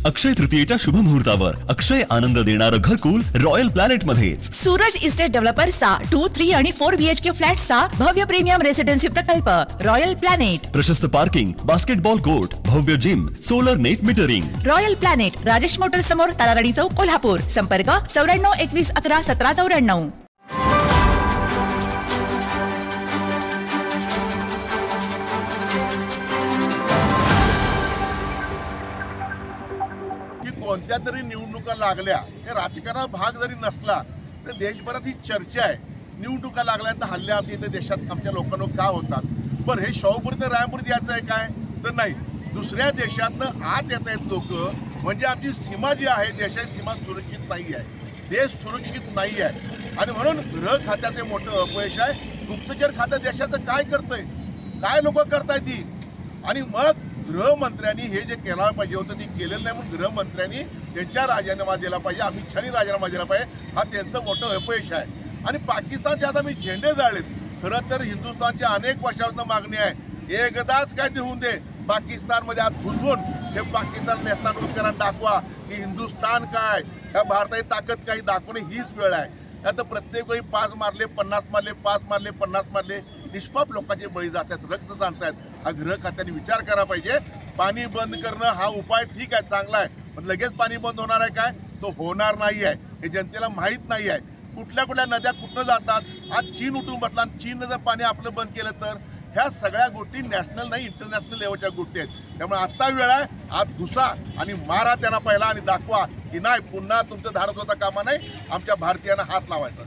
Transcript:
अक्षय तृतीयेच्या शुभ मुहूर्तावर अक्षय आनंद देणारं घरकुल रॉयल प्लॅनेट मध्येच. सूरज इस्टेट डेव्हलपर्सचा 2, 3 आणि 4 BHK फ्लॅट्सचा भव्य प्रीमियम रेसिडेन्सी प्रकल्प रॉयल प्लॅनेट. प्रशस्त पार्किंग, बास्केटबॉल कोर्ट, भव्य gym, solar net metering. Royal planet, Rajesh Motors समोर, ताराराणी चौक, कोल्हापूर. संपर्क 94 21 11 17 94. कोणत्या तरी निवडणुका लागल्या, हे राजकारणाचा भाग जरी नसला तर देशभरात ही चर्चा आहे. निवडणुका लागल्यानंतर हल्ले आपल्या इथे देशात आमच्या लोकांना का होतात. बरं, हे शाहूपुरी रायपुरीत यायचं आहे काय तर नाही, दुसऱ्या देशातनं आत येत आहेत लोक. म्हणजे आमची सीमा जी आहे, देशाची सीमा सुरक्षित नाही आहे, देश सुरक्षित नाही आहे. आणि म्हणून गृह खात्याचे मोठं अपयश आहे. गुप्तचर खातं देशाचं काय करतंय, काय लोक करतायत ती. आणि मग गृहमंत्र्यांनी हे जे केलं पाहिजे होतं ते केलेलं नाही. म्हणून गृहमंत्र्यांनी त्यांच्या राजीनामा दिला पाहिजे, अमित शहानी राजीनामा दिला पाहिजे. हा त्यांचं मोठं अपयश आहे. आणि पाकिस्तानचे आता मी झेंडे जाळलेत. खरं तर हिंदुस्थानच्या अनेक वर्षांपासून मागणी आहे, एकदाच काय ते होऊन दे, पाकिस्तानमध्ये आत घुसून हे पाकिस्तान नेस्तानकरांना दाखवा की हिंदुस्थान काय, ह्या भारताची ताकद काही दाखवणे हीच वेळ आहे. आता प्रत्येक वेळी 5 मारले 50 मारले, 5 मारले 50 मारले, निष्पाप लोकांचे बळी जातात, रक्त सांडतायत. हा गृह खात्याने विचार करायला पाहिजे. पाणी बंद करणं हा उपाय ठीक आहे, चांगला आहे, पण लगेच पाणी बंद होणार आहे काय, तो होणार नाही आहे. हे जनतेला माहीत नाही आहे. कुठल्या कुठल्या नद्या कुठनं जातात. आज चीन उठून बसला, चीननं जर पाणी आपलं बंद केलं तर ह्या सगळ्या गोष्टी नॅशनल नाही इंटरनॅशनल लेवलच्या गोष्टी आहेत. त्यामुळे आत्ता वेळ आहे, आत घुसा आणि मारा त्यांना पहिला आणि दाखवा की नाही पुन्हा तुमचं धाडस होता कामा नाही, आमच्या भारतीयांना हात लावायचा.